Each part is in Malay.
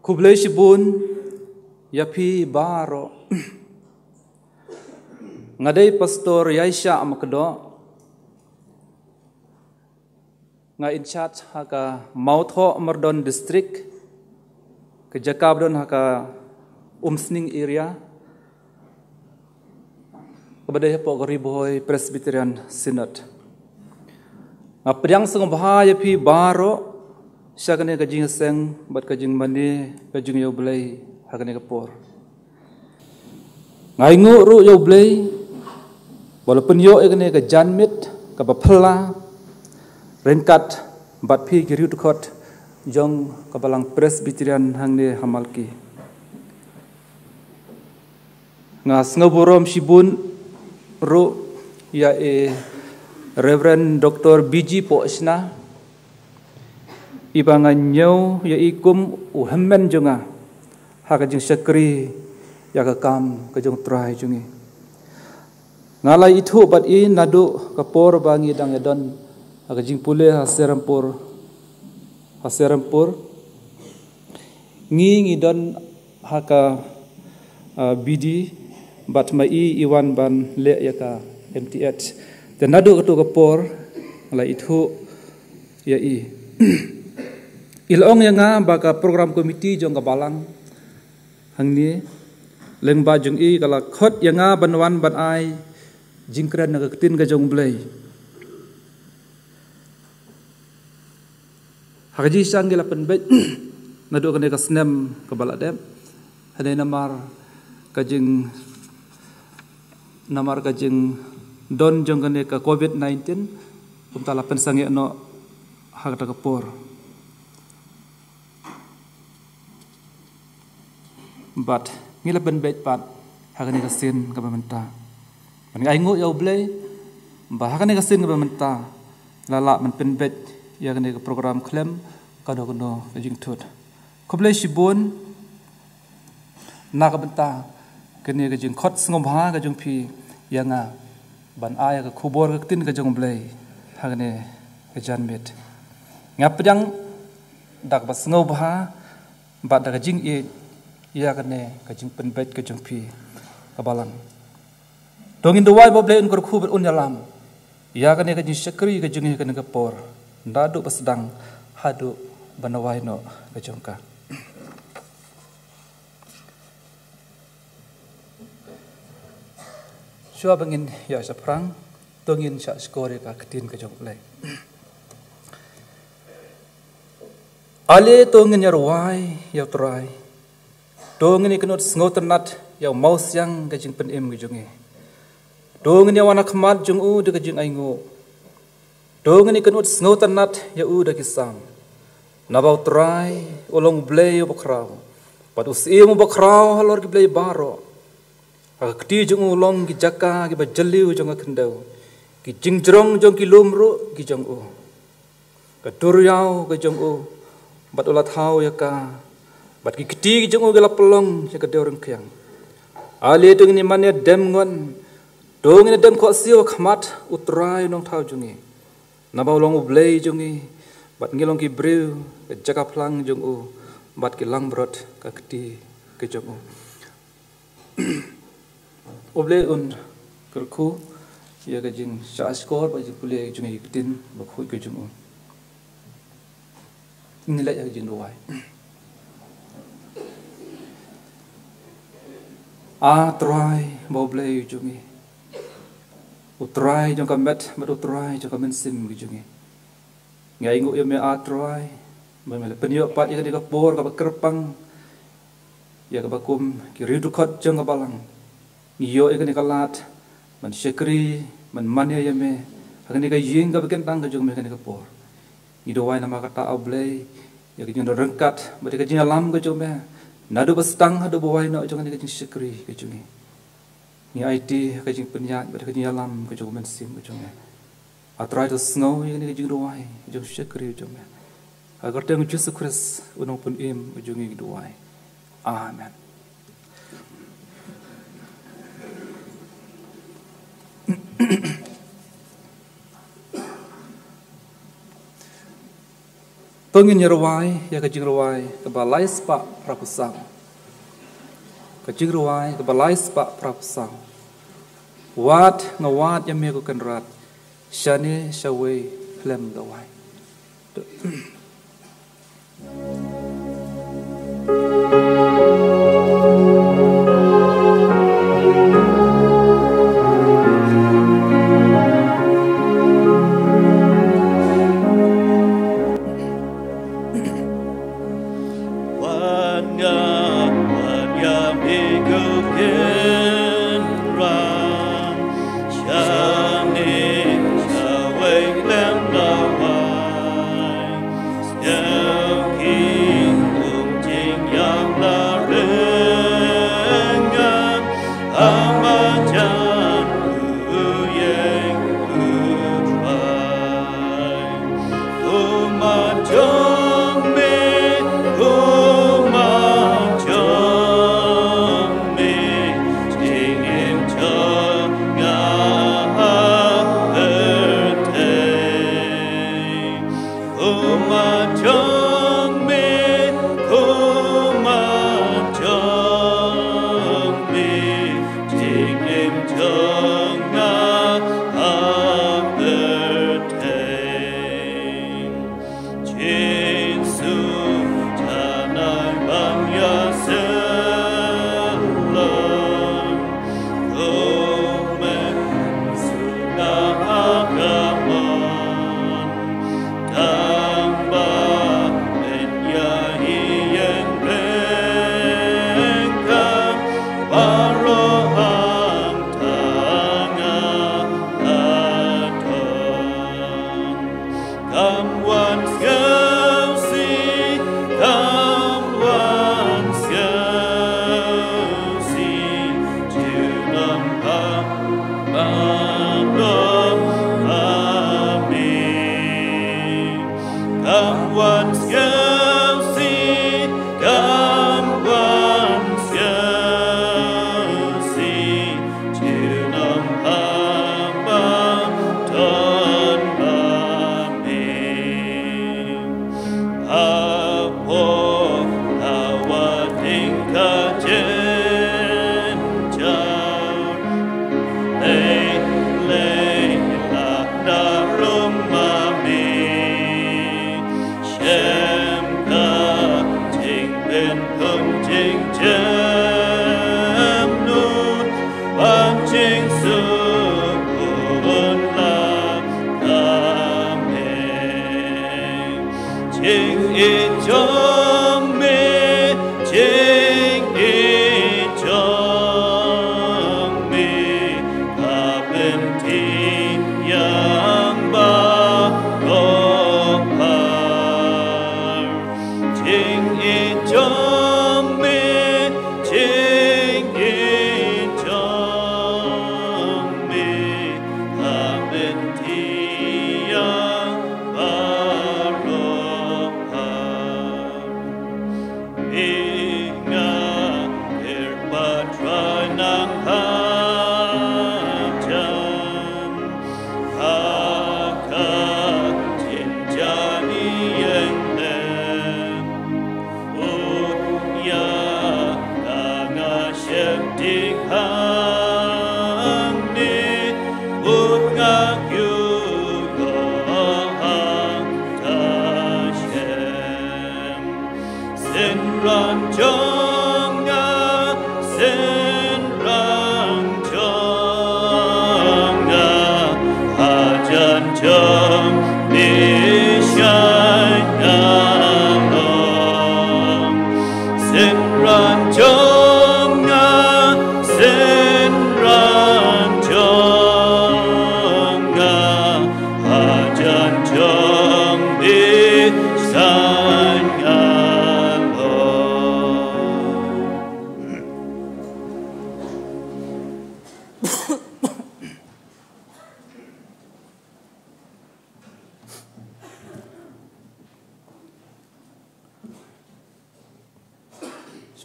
Kublai Shibun yapi baro ngadai pastor Yaisha Amakdo nga in charge haka Mautho Mardon district ke Jakabdon haka Umsning area kepada Pok Riboy Presbyterian Synod nga priang sang bahaya pi baro syakane kajing seng bat kajing mani kajing yo blai hakane kapor ngai ngu ru yo blai walaupun yo ekane ka janmit ka bapla rengkat bat pi giriu tukot jong kabalang Presbyterian hangne hamalki nga sngoborom Shibun ru ya Reverend Dr. BG Poesna ibangan nyau ya ikum uhammen junga haka jing syakri ya kam kajung trai jungi ngalai itu bat I nadu kapor bangi dang edon haka jing pule haserampur ngi don haka bidi bat mai iwan ban le ya ka MTH dan nadu katu kapor ngalai itu ya I ilong yang baka program komiti jong kabalang hangni lengba jong I kala khot yang banwan ban ai jingkran na ketin ka jong blai hakaji sang gila penbet nadu kane ka snem ka baladem hadai namar kajing don jong kane ka COVID-19 umtala pensange no hakata kapor but ngila ben bet pat hakane kasin ka pementa man ai ngu yo blai ba hakane kasin ka pementa lala man pen bet ya kane ka program klem ka do kono jing thut Kublai Shibun na ka benta kane ka jing khot ngom ha ka jung phi yanga ban aya ka khubor ka tin ka jung blai hakane ka janmet ngap jang dak bas ngau ba ba dak jing I ia kene kajing penbet kajing pi kabalang dongin duwai boble un kurku ber unyalam ia kene kajing syakri kajing kene kapor ndadu pasdang hadu banawai no kajing ka syua bangin ya saprang dongin syak skore ka ketin kajing play ale tongin yarwai ya trai dong ini kenut ngau ternat ya mau siang kajing pen em kajungi dong ini wana khamat jung u de kajing aingo dong ini kenut ngau ternat ya u de kisang nabau trai olong blay bakrau padu siemu bakrau halor ki blay baro akti jung u long ki jaka ki bajeliu jung kendau ki jingjrong jung ki lumru ki jung u kaduryau ki jung u bat ulat hau ya ka bat ki keti jung gala pelong je ka orang kyang ali tung ni mane dem ngon dong ni dem ko sio khmat utrai nong thau jungi na ba long blai jungi bat ngilong ki brew jaka plang jung u bat ki lang brot ka keti ke jung u oble un kerku ya ka jing sha skor ba ji pule jungi kitin ba khoi ke jung u nilai ya jing ruai try boble jungi utrai jong kamet mat utrai jong kamen sim jungi ngai ngu me try memele penyo pat ya ka por ka kerpang ya ka bakum ki ridu khot jong ka balang yo ya ka lat man syakri man mania ya me hakani ka ying ka beken tang ka jong me ka por ni do wai nama kata oble ya ka jong rengkat ba ka jing alam ka jong me nadu bastang hadu bawai no jangan kajing syakri kajungi ni IT kajing penyat pada kajing alam kajung mensim kajungi atrai to snow ni kajing ruai kajung syakri kajungi agar teng Jesus Christ unong pun im kajungi duai amen tôi ngin nyerwai ya ka jingrawai ka balai spa prapusang ka jingrawai ka balai spa prapusang wat ngawat ya me ko kanrat shane shawe flem dawai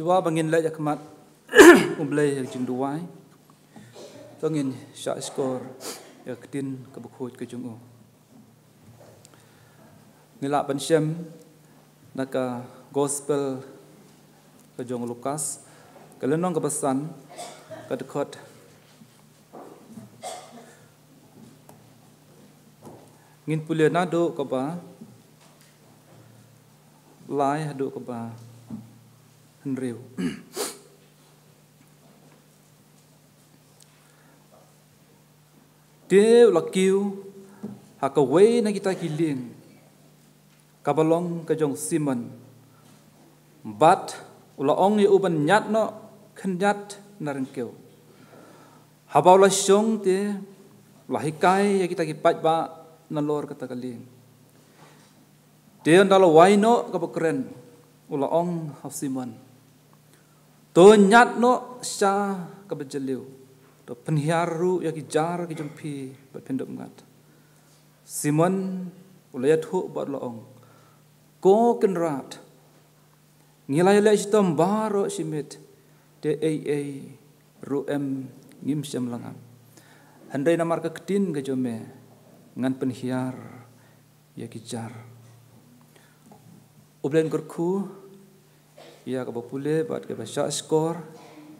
Chua bangin la yakmat umblay yang jingduai tongin sya skor yaktin kabukhoy ke jungo ngila ban syam naka gospel ke jong Lukas kelenong ke pesan ke dekat ngin pulia nado ke ba lai hadu ke ba henriu Dia lakiu hakaway na kita kiling kabalong kajong Simon bat ulaong ni uban nyat no kenyat narengkeu habaw la syong te lahikai ya kita kipat ba nalor kata kaling dia ndalo waino kabakren ulaong ha Simon to nyat no sya kabajeliu to penhiaru ya kijar ki jumpi bat pendok ngat Simon ulayat hu bat laong ko kenrat ngilai la istom baro simit de ai ruem ngim syam langam handai namar ka kedin ke jome ngan penhiar ya kijar ublen kurku ya ka bapule bat ka basya skor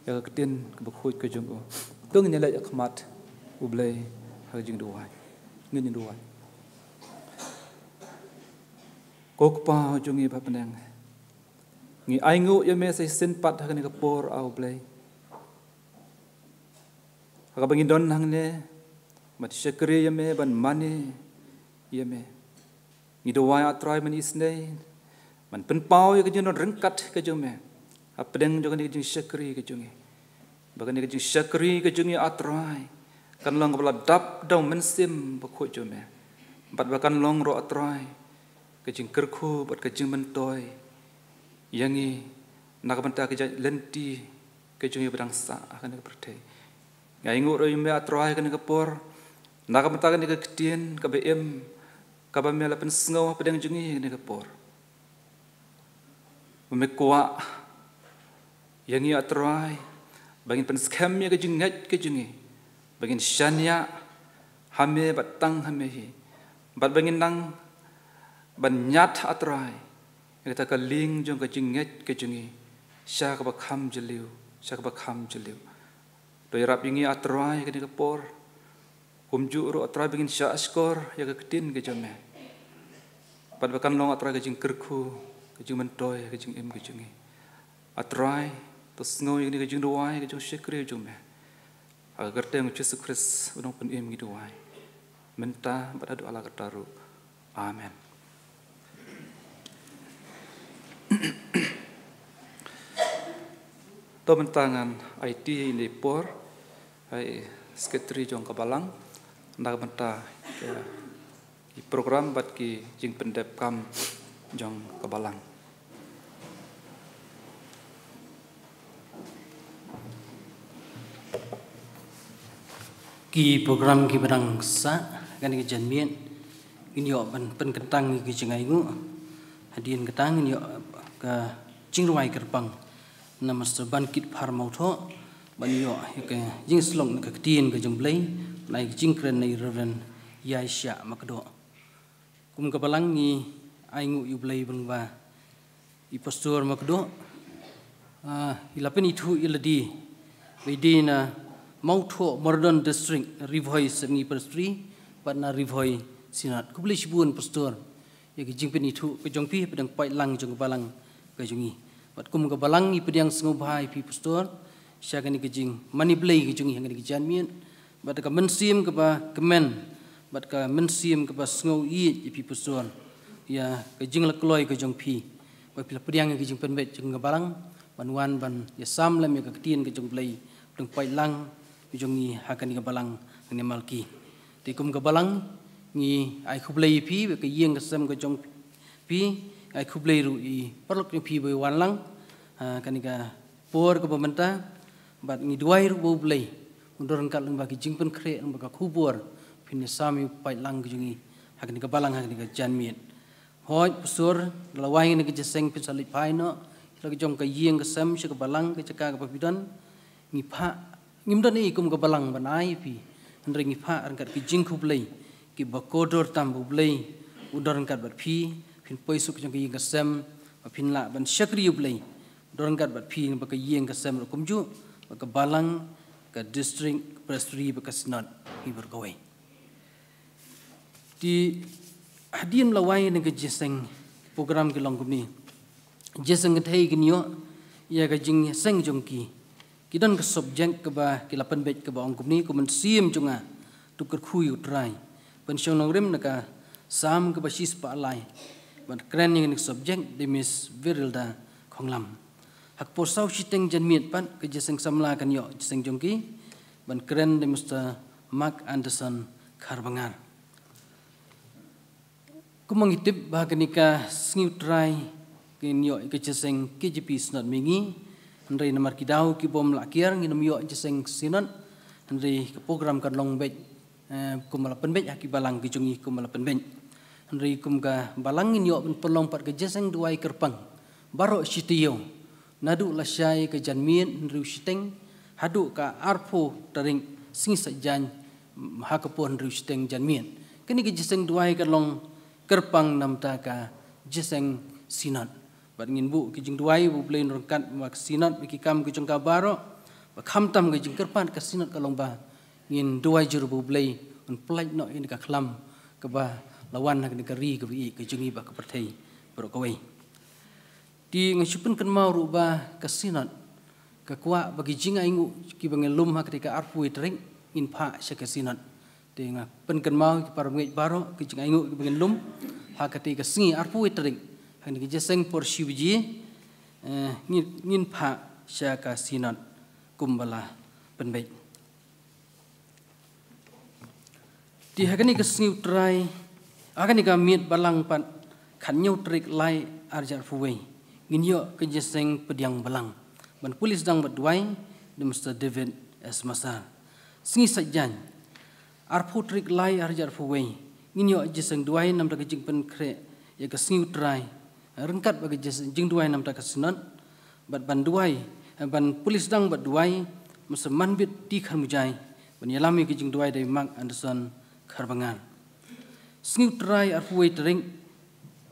ya ka kedin ka bakhut ke jongko dong nyala ya khmat ublei hajing duai ngin duai kokpa jungi ba peneng ngi aingu ya me sai sin pat ha ni kapor au blei ha bangin don hang ne mat syakri ya me ban mani ya me ngi duai atrai man isne man penpau ya kejun rengkat ke jume ha pedeng jo ni jing syakri ke jungi bagan ni jing syakri ke jungi atrai kan long kepala dap dau mensim bakhut jume bat bakan long ro atrai kejing kerku bat kejing mentoy yangi nakabanta kejang lenti kejung bedang sa akan ke pertai ngai ngur yume atrai kan ke por nakabanta kan ke kedien ke bm ka bamya la pen sngo pedang jungi ne ke por memekwa yangi atrai bangin pen scam ya kejing ngat kejungi bangin syanya hame batang hame hi bat bangin nang banyat atrai kita kaling jong kejinget kejungi sya ka bakham jeliu sya ka bakham jeliu doi rap ingi atrai ke kapor kumju ro atrai bingin sya skor ya ka kedin ke jome pad bakan long atrai kejing kerku kejing mentoy kejing em kejungi atrai to sngoy ni kejing duai kejing syekre jome agar teng Jesus Kristus unong pen em gi duai menta badadu ala kataru amen. To bentangan IT ini por ai sekretari jong kabalang ndak benta ki program bat ki jing pendep kam jong kabalang ki program ki bedang sa kan ki janmien ini yo pen kentang ki jengai ngu hadien ketang ini yo ka jingruai kerpang nama serban kit parmauto banyo ke jing slong ka kedien ka jemblei nai jingkren nai reverend yaisha makdo kum ka balangi aingu yublei bangba I pastor makdo ilapen itu iladi bedina mauto modern district rivoi sengi pastri patna rivoi sinat kubli sibun pastor ya ki jingpen itu ke jongpi pedang pai lang jong balang ke jongi bat kum ka balang I pedang sengu bhai pi pastor syagani ke jing mani blei ke jongi hangani ke janmien bat ka mensim ke ba kemen bat ka mensim ke ba sengu I pi pastor ya ke jing la kloi ke jongpi ba pila pedang ke jing penbet jong balang banwan ban ya samlam ya ke tien ke jong blei pedang pai lang ke jongi hakani ke balang ngani malki ti kum ka balang ngi ai khublei pi ke yeng ke sam ke jong pi ai khublei ru I perlok ni pi be wan lang kanika por ke pemerintah bat ngi duai ru bo blei undor kat leng bagi jingpen kre leng bagi khubur pin sami pai lang ke jungi hakni ke balang hakni ke janmien hoj pusur lawai ni ke jeseng pin salit pai no lagi jong ke yeng ke sam ke balang ke caka ke papidan ngi pha ngimdan I kum ke balang banai pi ndre ngi pha angkat ke jing khublei ki bakodor tambu blei udar angkat bat pi pin poisuk jong ke yeng ke sam pinla ban syakri ublay dorangkat bat pi baka yeng ka sem kumju baka balang ka district presri baka snot hibur kawai di hadiam lawai ne ka jeseng program ke long kumni jeseng thai ginyo ya ka jing seng jongki kidan ka subject ka ba kilapan bet ka ba ong kumni kuman sim junga tukar khuy utrai pensiong nongrem naka sam ka basis pa alai ban kren yang subject demis virilda khonglam hak posau siteng janmiet pan ke jeseng samla kan yo jeseng jongki ban kren de Mr. Mark Anderson Karbangar kumangitip bahakanika sngutrai kinyo ke jeseng KJP snot mingi ndrei namar kidau ki bom lakiar nginum yo jeseng sinon ndrei ke program kan long bet kumala penbet haki balang kijungi kumala penbet ndrei kumga balangin yo pelong pat ke jeseng duai kerpang baro sitiyo nadu lasyai ke janmien ndrei siteng hadu ka arpo taring sing sajan hakapon ndrei siteng janmien kini ke jeseng duai kalong kerpang namta ka jeseng sinat bat ngin bu kijing duai bu plain rongkat mak sinat mikikam kijung ka baro bakham tam kijing kerpan ka sinat kalong ba ngin duai jur bu play un play no in ka khlam ka ba lawan nak ni ka ri ka bi ka jungi ba ka perthai bro kawai di ngasupun kan mau ru ba ka sinat ka kwa bagi jinga ingu ki bangelum ha ketika arpu itring in pha sya ka sinat de nga pen kan mau ki parmei baro ki jinga ingu ki bangelum ha ketika singi arpu itring han ki jeseng por shivji ngin pha sya ka sinat kumbala penbei di hakani ka singi utrai akani ka miet balang pan khanyo trik lai arjar fuwei nginyo ke jeseng pediang balang ban pulis dang badwai de Mr. David S. Masar singi sajan arpu trik lai arjar fuwei nginyo jeseng duai nam ta jing pen kre ya ka singi utrai rengkat bagi jeseng jing duai nam ta ka sinan bat ban duai ban pulis dang badwai Mr. Manbit ti kharmujai ban yalami ke jing duai de Mark Anderson Karbangar singi utrai arfuwei tering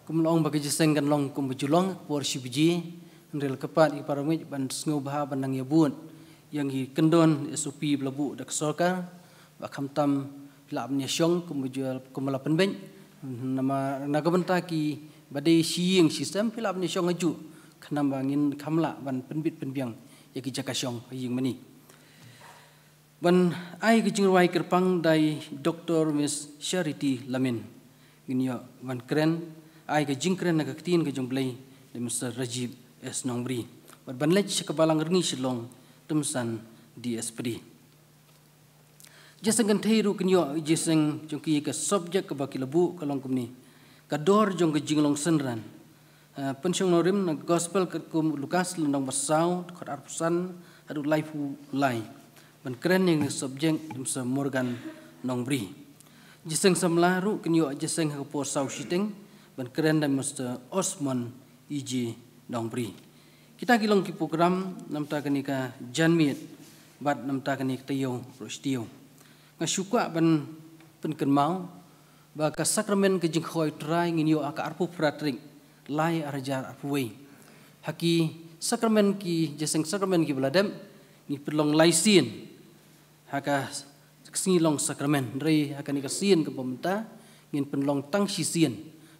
kumlong bagi jeseng kan long kum bejulong por shibji ndrel kapat i paramit ban sngo baha banang yabun yang hi kendon SOP blabu dak sorka ba khamtam lab nya syong kum bejul kumala penben nama nagabenta ki badai siing sistem filap nya syong aju khanam bangin khamla ban penbit penbiang yaki jaka syong ying mani ban ai ke jingwai kerpang dai Dr. Miss Charity Lamin ginyo ban kren ai ke jingkren na kaktin ke jongblai de Mr. Rajib S. Nongbri ban lech sekabalang ringi silong tumsan di SPD jeseng kan theiru kinyo jeseng jongki ke subject ke baki lebu kalong kumni kador jong ke jinglong senran pensiong norim na gospel ke kum Lukas lendong basau khot arpusan adu life lai ban keren yang subjek Mr. Morgan Nongbri jeseng samlaru kinyo jeseng ke por sau siteng ban keren dan Mr. Osman EJ Nongbri kita kilong ki program namta kanika janmiet bat namta kanik tayo rostio ngasuka ban penken mau ba ka sakramen ke jing khoi trai nginyo aka arpu pratrik lai arjar arpuwei haki sakramen ki jeseng sakramen ki beladem ni pelong laisin haka singilong sakramen rei haka ni kasien ke pemerintah ngin penlong tang sisien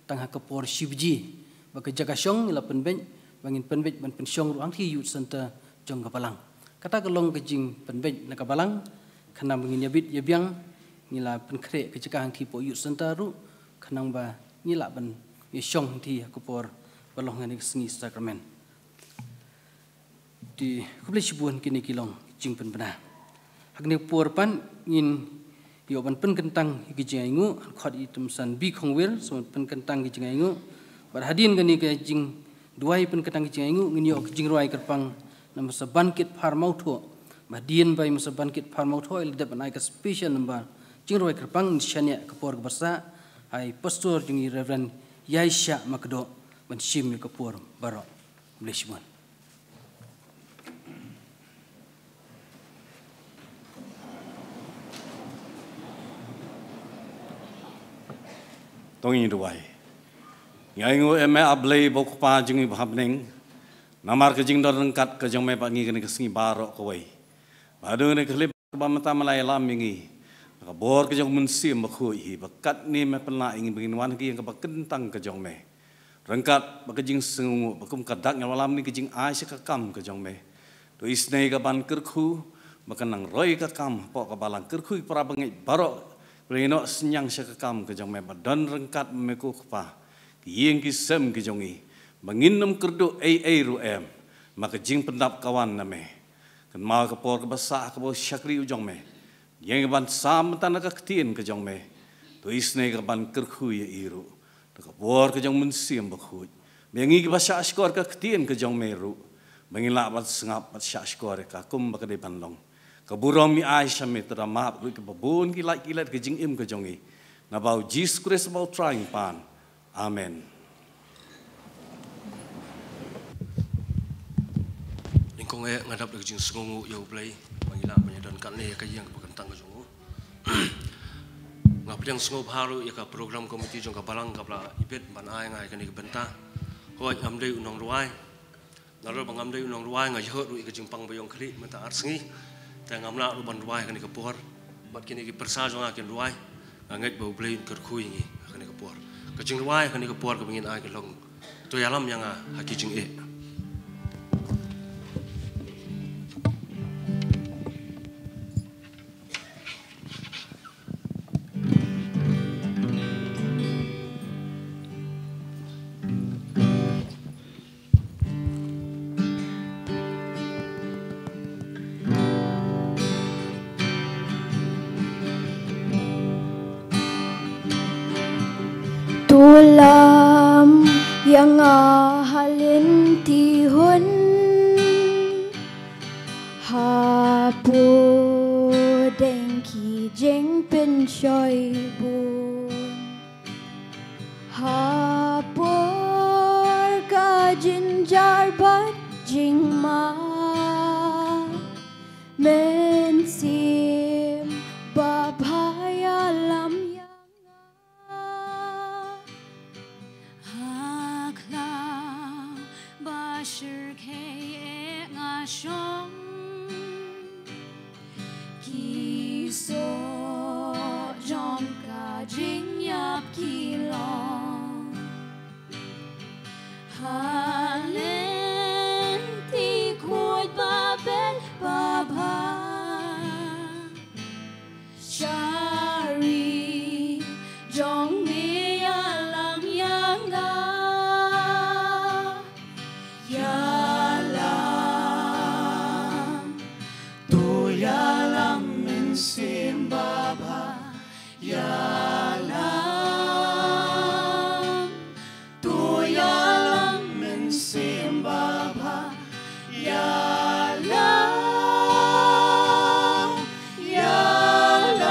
tang haka por shivji baka jaga syong ila penben bangin penbet ban pensyong ruang thi youth center jong kapalang kata kelong kejing penbet na kapalang kana bangin yabit yabyang ngila penkre ke jaga thi po youth center ru kanang ba ngila ban syong thi haka por balong ngani singi sakramen di kuble sibun kini kilong jing penbena hakni por pan ngin yo ban pen kentang ki jingaingu khot itum san bi khongwir so pen kentang ki jingaingu bar hadin gani ke jing duai pen kentang ki jingaingu ngin yo jing ruai kerpang nama sabankit farmautho badien bai masabankit farmautho il dep nai ka special number jing ruai kerpang shania kapor bersa ai pastor jingi reverend Yaisha Makdo ban shim kapor baro bleshman 동인이 두와이 Ngai eme ablay bok pa jungi bhabning namar ke jing dor rengkat ke jong me pangi ke sengi barok ke wai badu ne klip ba mata malai lam mingi ka bor ke jong munsi mbakhu hi bakat ni me pena ingin begin wan ki yang ke bakentang ke jong me rengkat ba ke jing sengu bakum kadak ngal lam ni ke jing ai se ka kam ke jong me to isnei ka ban kerkhu makanang roi ka kam po ka balang kerkhu para bengai barok reno senyang se ka kam ke jong me badan rengkat me ku pa yang kisem ke jongi menginam kerdu ai ruem maka jing pendap kawan name kan mau ke por ke basah ke bo syakri ujong me yang ban sam tanah ke ketien ke jong me to isne ke ban kerkhu ya iru to ke por ke jong mensim bakhu mengi ke basah skor ke ketien ke jong me ru mengilak ban sengap ban syak skor ka kum ba ke ban long ke burom mi aisyah me terama ke babun kilat ke jing im ke jongi na bau Jesus Christ about trying pan. Amen. Ningkong ngadap lagi jing sengungu yau play mangila menyadan kan le ka yang bekentang ka jongu. Ngap yang sengu baru ya ka program komiti jong ka balang ka pla ibet ban ai ngai kan benta. Hoi amdei unong ruai. Nalo bang amdei unong ruai ngai hot ru ka jing pang bayong kri menta arsengi. Ta ngamla ru ban ruai kan ka por. Bat kini ki persa jong akin ruai. Ngai bau play kerkhui ngi kan ka por. Kecing ruai kan ke puar ke bingin ai ke long tu yalam yang haki jing Tulam yang halin tihun hapu dengki jeng pen shoy bun hapur ka jinjar bat jing ma mensim babhaya lam Bashir ke ngashong kiso jom ka jing yap kilong halen ti kuat babel baba shari jong mi alam yang Simbaba yalam tu yalam min simbaba yalam yalam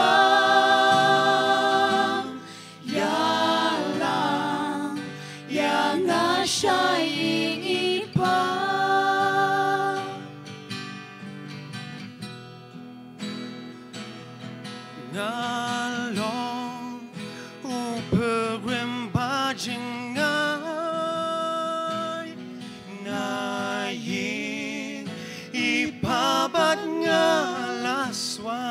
yalam yang asyaying ipa ngalong upegwem bajingai ngayi ipabat ngalaswa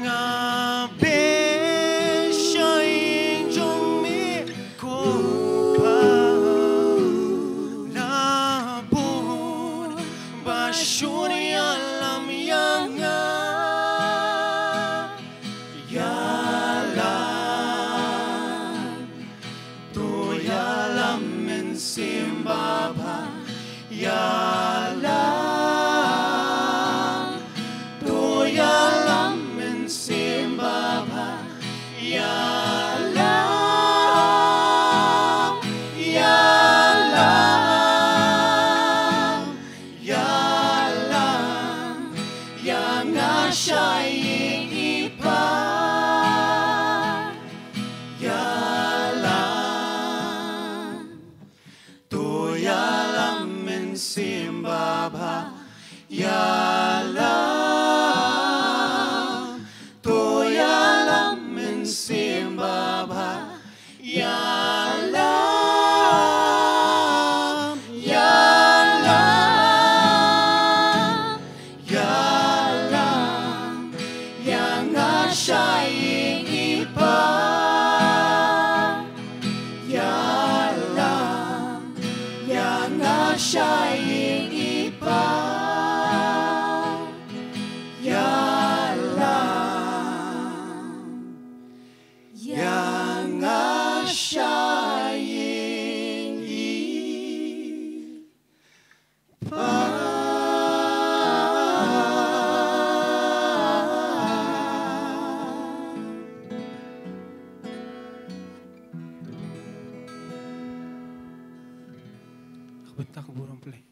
ngabe shaing jongmi kupa labur bashuri alam yang Simbaba yalam tu yalam min simbaba yalam yalam yalam yang asyaying ipa Simbaba yalam tu yalam min simbaba yalam shaying ipa yalam yang shaying ipa. Bentar aku burung play.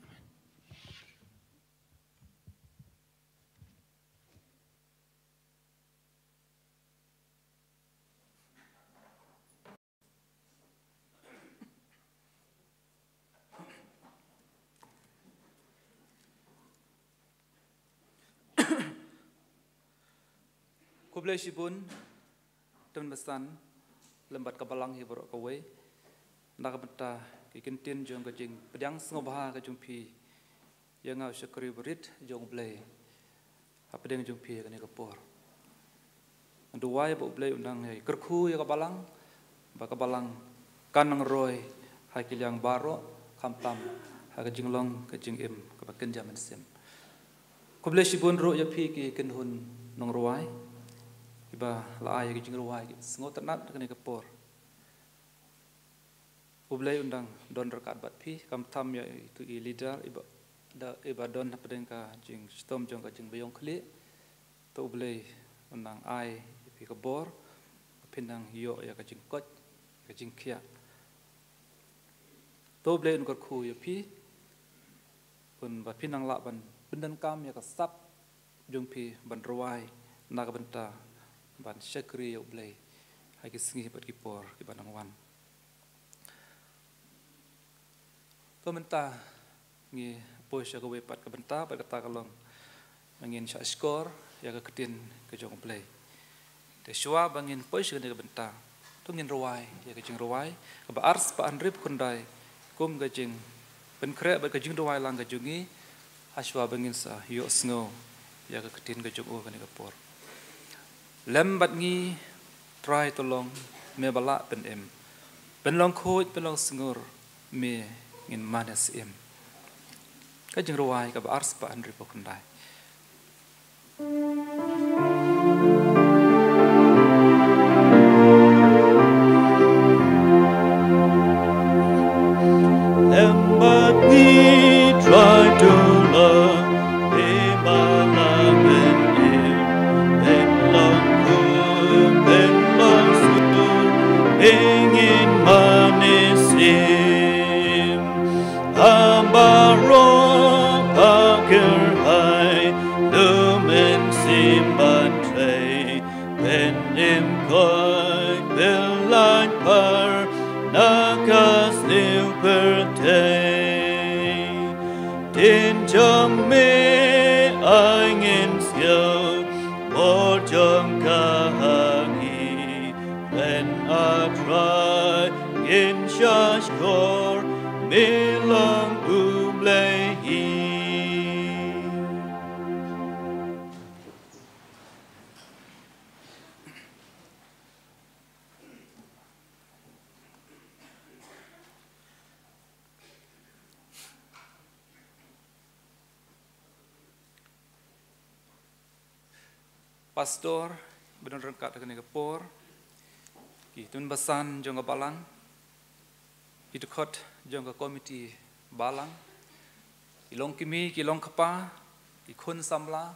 Kublai sibun dan besan lembat kabalang hiborok kawe nak benta kikintin jong kajing pedang sengobaha kajung pi yang ngau syakri berit jong blai apa dengan jong pi kani kapor duai bo blai undang hai kerku ya kabalang ba kabalang kanang roy hakil yang baro kampam ha kajing long kajing im kabaken jaman sem kublai sibun ro ya pi ki kenhun nong ruai iba laai kajing ruai sengot ternat kani kapor Ublai undang don rekat bat pi kam tam ya itu i leader iba don pedeng ka jing stom jong ka jing bayong kli to ublai undang ai pi ka bor pinang yo ya ka jing kot ka jing kia to ublai un ka khu ya pi un ba pinang la ban pendan kam ya ka sap jong pi ban ruai na ka benta ban syakri ya ublai hai ki singi bat ki por ki banang wan to menta ngi poisya ko wepat ka benta pa kata kalong mangin sya skor ya ka ketin ke jong play te shwa bangin poisya ka benta to ngin ruai ya ka jing ruai ka ba ars pa anrip kundai kum ga jing ben kre ba ka jing ruai lang ka jungi haswa bangin sa yo snow ya ka ketin ka jong o ka ni ka por lembat ngi try tolong me bala pen em ben long khoj ben long sngur me in manas im kajing ruai ka ars pa andri pokundai Lembat ni try to love de malamen ben long sur ingin manis Ambaro paker hai lumen simban tray ben im koi belan par nakas liu per day tin jom me angin siau mor jom kahangi ben a try in shash kor Milang Ublehi Pastor benar rengkat dengan kepor kitun basan jong balang itu kot jong komiti balang ilong kimi kilong kapa ikun samla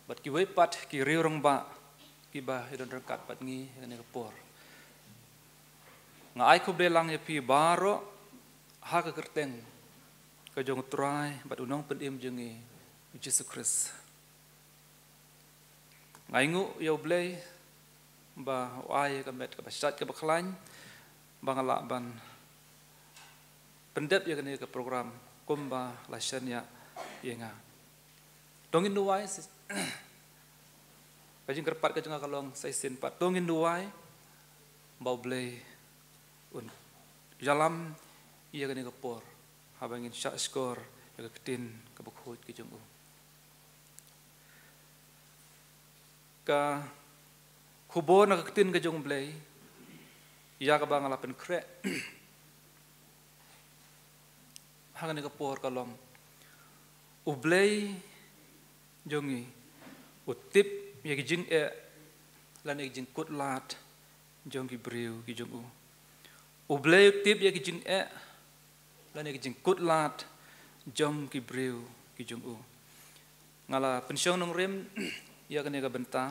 bat ki wepat ki riurong ba ki ba idon rekat bat ngi ngene kepor nga ai kubde lang ya pi baro ha ka kerteng ka jong trai bat unong pedim jengi Jesus Christ ngaingu ya ublei ba ai ka met ka basat ka baklan bangala ban pendep ya kene ke program kumba lasanya yenga dongin duai kajing kerpat kajing kalong saisin pat dongin duai bau blei un jalam iya kene ke por habangin syak skor ya ke ketin ke bukhut ke jong ka kubo na ke ketin ke jong blei ya ka bangala pen kre hagan ka por kalom ublay jongi utip ya jing lan jing kut lat jongi briu ki jongu ublay utip ya jing lan jing kut lat jong ki briu ki jongu ngala pensiong nong rem ya kan ka benta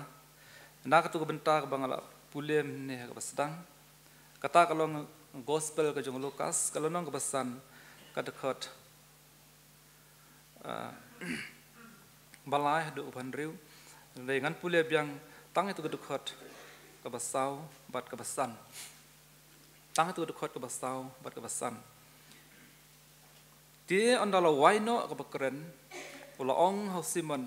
nak tu ka benta ka bangala pulem ne ka basdang kata kalau gospel ka jong Lukas kalau nong ka basan ka dekat balai do ban riu dengan pulem yang tang itu ka dekat ka basau bat ka basan tang itu ka dekat ka basau bat ka basan dia andala waino ka bakren ula ong hau simon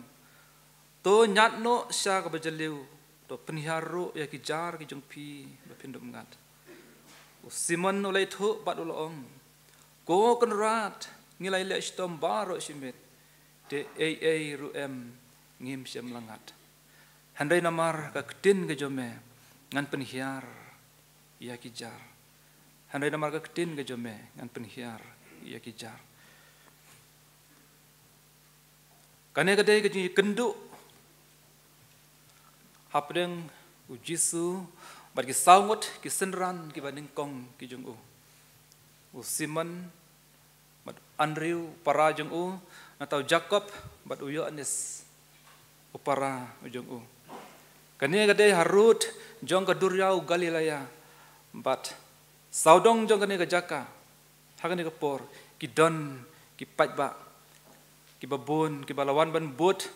to nyat no sya ka bajaliu to penhiaru ya ki jar ki jong pi bapindum ngat simon ulai thu bat ula ong ko kenrat ngilai le stom baro simit de ai ruem ngim syam langat handai namar ka ketin ke jome ngan penhiar ya ki jar handai namar ka ketin ke jome ngan penhiar ya ki jar kane kadai ke kenduk hapdeng ujisu bagi saungot ki senran ki banding kong ki jung u Simon bat Andrew para jung u atau Jacob bat Yohanes upara jung u kane kadai Harut jong ka Duryau Galilea bat saudong jong kane ka Jaka hakane ka por ki don ki pajba ki babun ki balawan ban but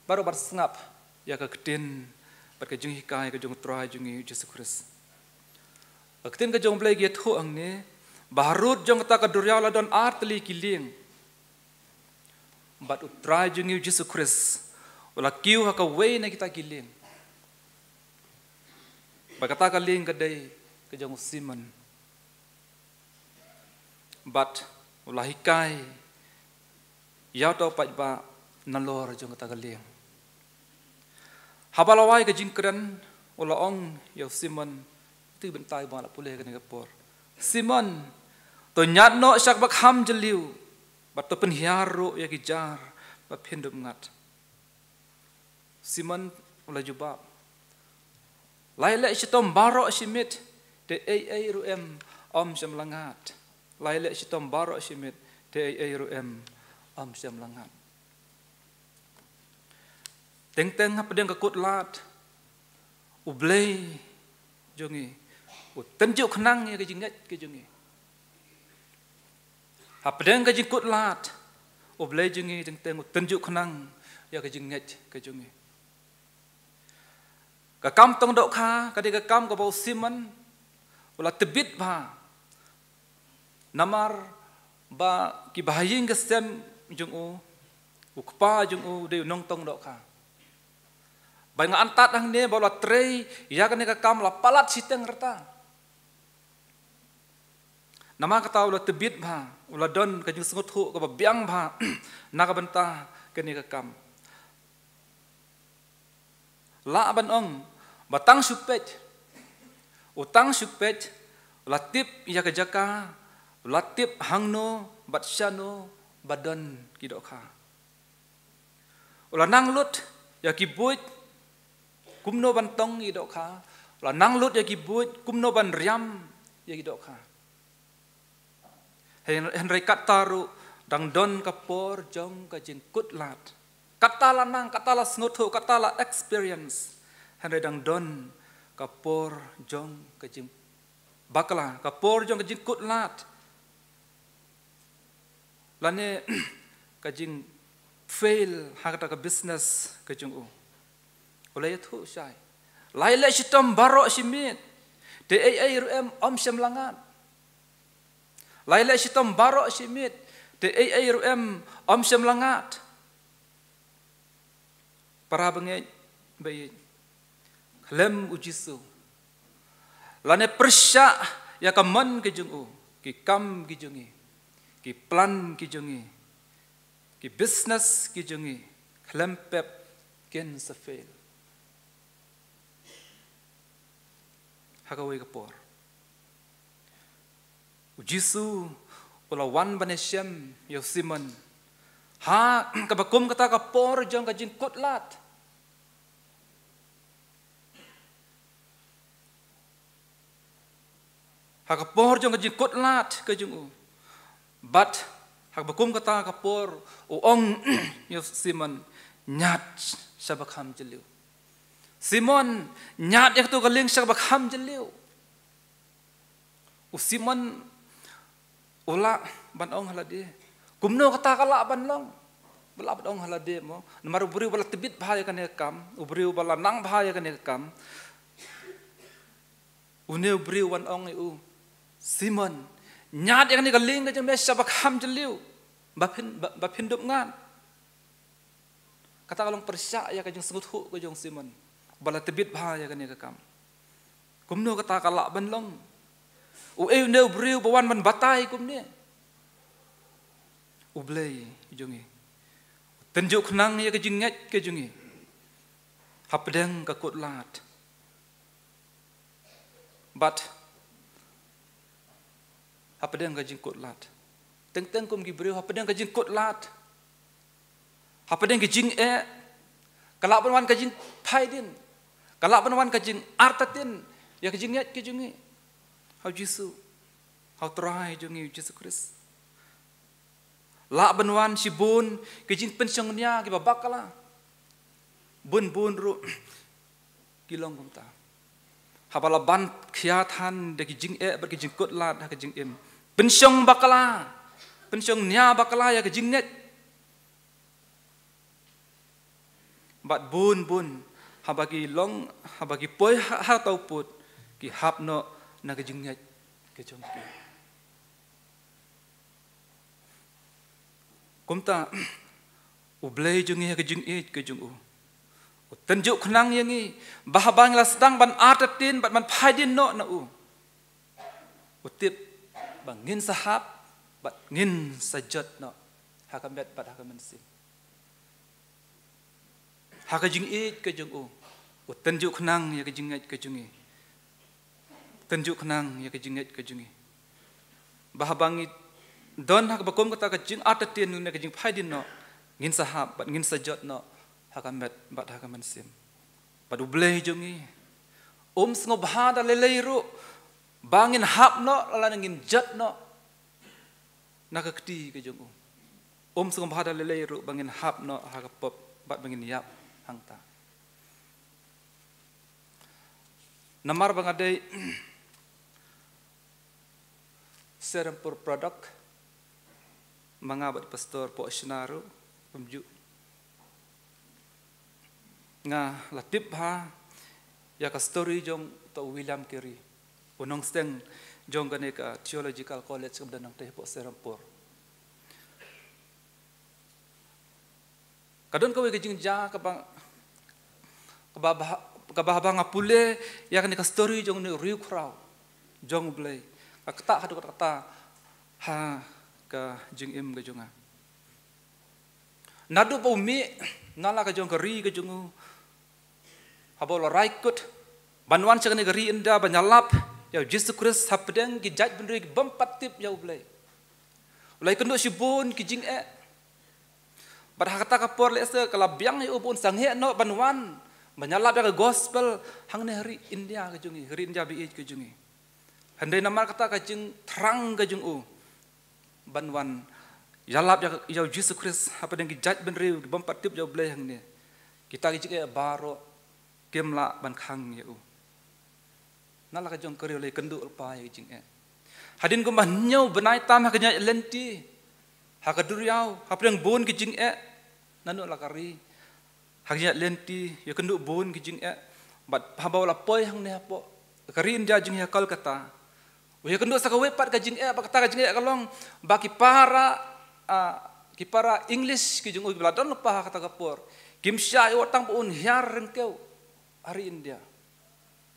baru bar sengap ya ka ketin bat ka jung hikai ka jung trai jung Jesus Christ ketin ka jung blai ge thu ang ne baharut jong ta ka Duryau la don artli kiling bat utrai jung Jesus Christ wala kiu ha ka we na kita kiling ba kata ka ling ka dai ka jung Simon bat wala hikai yau tau pajba nalor jong kata galing habalawai ke jingkran ula ong yau Simon tu bentai bala pulih ke Singapore Simon to nyat no syak bak ham jeliu bat to penhiaru ya kijar bat pindum ngat Simon ula jubab laila shitom baro shimit de ai ruem om syam langat laila shitom baro shimit de ai ruem am syam langat teng-teng hapdeng ka kut lat ublei jongi tenjuk khnang ya ke jingat ke jongi hapdeng ka jingkut lat ublei jongi teng-teng tenjuk khnang ya ke jingat ke jongi ka kam tong dok kha ka de ka kam ka bau Simon ula tebit ba namar ba ki bahaying ka sem jung u kpa jung u de nong tong dok kha bai nga antat hang ne bola trei ya kan ka kam la palat siteng reta nama kata ula tebit ba ula don ka jung sengut hu ka biang ba na ka benta ka ne ka kam la ban ong batang supet utang supet ula tip ya ka jaka ula tip hangno batsyano badan kidok kha ula nang lut ya ki buit kumno bantong kidok kha ula nang lut ya ki buit kumno ban riam ya kidok kha henry kataru dang don kapor jong ka jingkut lat katala nang katala sngoto katala experience henry dang don kapor jong ka jing bakla kapor jong ka jingkut lat lane kajing fail hakata ka business kajung u oleh thu sai laila shitam baro shimit de ai ruem om syam langat laila shitam baro shimit de ai ruem om syam langat para bangej bayi lem ujisu lane persya ya kaman kajung u ki kam ki jungi ki plan ki jongi ki business ki jongi klempep ken safel hakawe kapor ujisu ulawan banesem yo Simon ha kabakum kata kapor jong kajing kotlat ha kapor jong kajing kotlat kajing but ha bakum kata kapor ong yo Simon nyat sabakham jeliu Simon nyat yak tu galing sabakham jeliu Simon ula ban ong halade kumno kata kala ban long bala ban ong halade mo namar ubri bala tibit bahaya kan kam ubri bala nang bahaya kan kam une ubri wan ong u Simon nyat yang ni galing ka jeme sabak ham jeliu bapin dup ngan kata kalong percaya ka jeng sengut hu ka jong Simon bala tibit bahaya kan kam kumno kata kala ban long u ne ubri bawan man batai kumne ublay jungi tenjuk nang ya kejingat ke jungi hapdeng ka kotlat but hapdeng ka jing kotlat teng kum gibreu hapdeng ka jing kotlat hapdeng ka jing kalak banwan ka jing phaidin kalak banwan ka jing artatin ya ka jingat ke jungi how Jisu how try jungi Jesus Christ la banwan si bun kejin pensiongnya ki babakala bun ru kilong kumta habala ban khiathan de kijing ber kijing kotlat ha kijing pensiong bakala pensiongnya bakala ya kijing net bat bun habagi long habagi poi ha tau put ki hapno na kejing net kejong ki kumta ublay jungi kejing kejung tenjuk khnang yangi bahabang la sedang ban atatin bat man phaidin no na utip bangin sahab bat ngin sajat no hakamet bat hakamen sim hakajing kejung tenjuk khnang ya kejing kejungi tenjuk khnang ya kejing bahabangi don hak bakom kata kejing atatin nu kejing phaidin no ngin sahab bat ngin sajat no hakamet bat hakamen sim padu blay jungi sngo bahada leleiru bangin hap no lala ngin jat no nakakti kejung sngo bahada leleiru bangin hap no hakapop bat bangin yap hangta namar bangadai serampur produk mangabat pastor po sinaru pemju nga latip ha ya ka story jong to William Carey unong steng jong gane ka theological college kabdan nang teh po serampur kadon ko we jing ja ka bang kabah ngapule ya kan ka story jong ni riu krau jong blay kata hadu kata ha ka jing ga jonga nadu pa umi nala ka jong ri ka jongu habol raikut banwan chakane ri inda banyalap ya Jesus Christ hapdeng ki jaj benri ki bampatip ya ulai kendo sibun ki jing bar hakata ka por le se kala biang ya ubun sanghe no banwan banyalap ya gospel hangne hari India ka jongi hari India bi ka jongi handai namar kata ka jing terang ka jung banwan yalap ya Jesus Christ apa deng ki jaj benri ki bampatip ya ulai hangne kita ki jike baro kemla ban khang ya nala ka jong kari le kendu pa ya jing hadin ko manyo benai tam ha kanya lenti ha ka duriau ha preng bon ki jing nanu la kari ha kanya lenti ya kendu bon ki jing bat ha bawa la poi hang ne po kari india jing ya kal kata ya kendu sa ka wepat ka jing ba kata ka jing kalong ba ki para English ki jing bladon pa kata ka por kim sha yo tang un hiar rengkeu hari India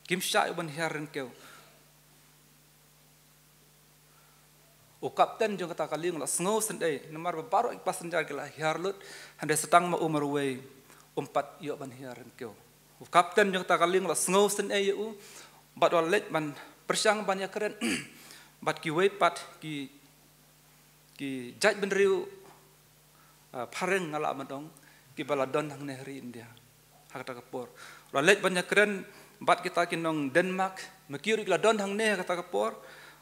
kim sha ban hiaren keu kapten jong kata kaling la sngo sendai namar baru ik passenger kala hiarlut hande setang ma umarwe umpat yo ban hiaren keu kapten jong kata kaling la sngo sendai yo bat walet ban persyang ban ya keren bat ki we pat ki ki jaj benriu pareng ngala madong ki baladon hang nehri India hak ta kapor la lej banyak keren bat kita kinong Denmark makiuri kila don hang ne kata kapor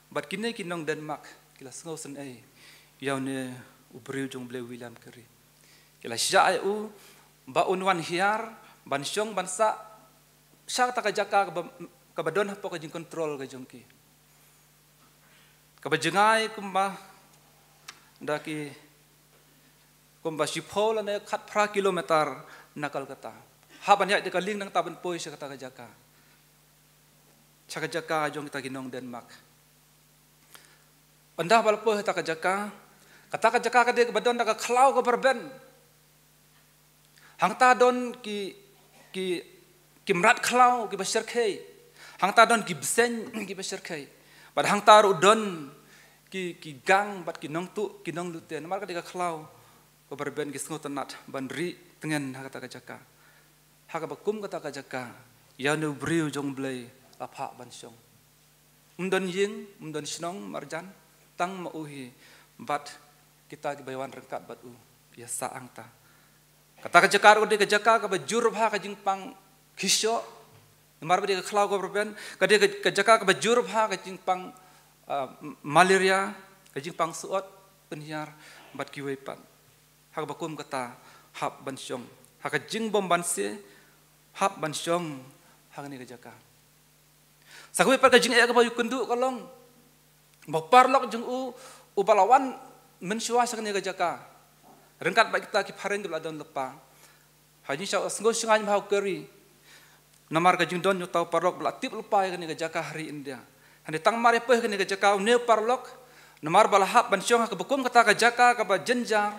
bat kine kinong Denmark kila sngosen ai yaw ne ubriu jong ble William Carey kila sya u ba unwan hiar ban syong ban sa sya ta ka jaka ka badon hapo ka jing kontrol ka jong ki ka bajengai kumba daki kumba sipol ne khat pra kilometer nakal kata haban ya de ka ling nang taban poi sya kata ka jaka Chakajaka jong kita ginong Denmark. Pendah balpo kita kajaka, kata kajaka kade badon daga klau ke berben. Hang ta don ki mrat klau ki beserkai. Hang ta don ki besen ki beserkai. Bad hang ta don ki gang bad ki nong tu ki nong luten. Mar kade klau ke berben ki sngot nat bandri tengen kata kajaka. Hak bakum kata kajaka. Ya nu briu jong blai apa bansong, umdon ying, umdon snong marjan, tang mauhi, bat kita kebaywan rengkat bat biasa angta. Kata kejakar udah kejaka kebajur bah kajing pang kisyo, mar bade kekhlau ko berben, kade kejaka kebajur bah kajing pang malaria, kajing pang suot penhiar bat kiwepan. Hak bakum kata hab bansong, hak kajing bom banse, hab bansong, hak ni kejaka. Sakwe par kajing ka bayu kendu kalong baparlok jeng u balawan mensyua sakne ka jaka rengkat ba kita ki pareng ke ladon lepa haji sya senggo sengai mau keri namar kajing don nyutau parlok belatip lepa ka ni ka jaka hari India hande tang mare pe ka ni ka jaka ne parlok namar balahap ban syong ka bekum kata ka jaka ka ba jenjar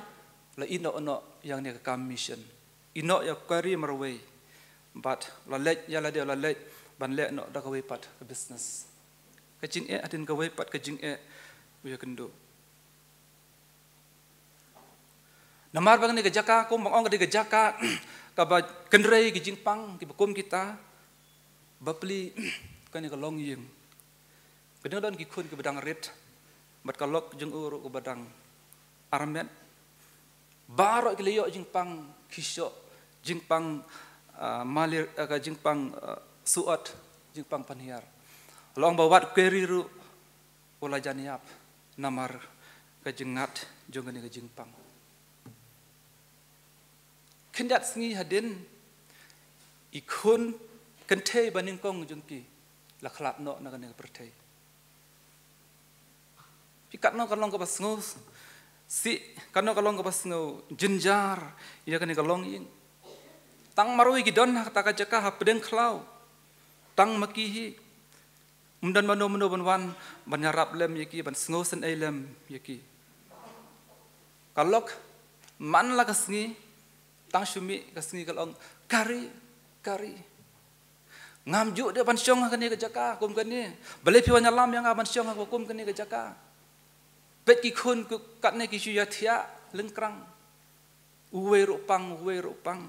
la ino yang ni ka mission ino ya keri marway but la lej ya la dia la lej ban le no da kawai pat ke business kajing adin kawai pat kajing uya kendo namar bang ni kejaka ko mong ke kejaka ka ba kendrei ki jingpang ki bekum kita bapli kan ni kalong yim kedeng don ki kun ke bedang red bat kalok jeng uru ke bedang armet barok ki leyo jingpang kisyo jingpang malir ka jingpang suot jingpang panhiar long bawat keriru ola janiap namar kajengat jongani ka jingpang kendat sngi hadin ikun kentei baningkong jongki lakhlap no na kan perthei pikat no kalong ka basngo si kano kalong ka basngo jenjar ya kan kalong ing tang marui gidon kata kajaka hapdeng khlau tang makihi umdan mano banwan banyarap lem yaki ban sngosen elem yaki kalok man la kasngi tang syumi kasngi kalong kari ngamju de ban syong kan ni kajaka kum kan ni bale pi wanyalam yang ban syong kum kan ni kajaka bet ki khun kat ne ki syu yathia lengkrang uwe rupang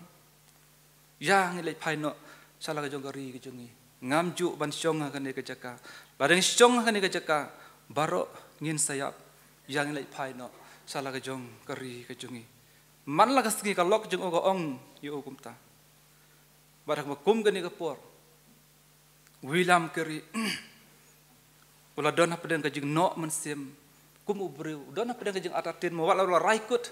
ya ngilai paino salah ka jong kari ki jongi ngamju ban syong kan ni kajaka ladang syong kan ni kajaka baro ngin sayap yang lai phai no salah ka jong kari ka jongi man la kasgi ka lok jong go ong yu kumta barak makum kan ni kapor William Carey ula don hapden ka jing no mensim kum ubreu don hapden ka jing atatin mo wala raikut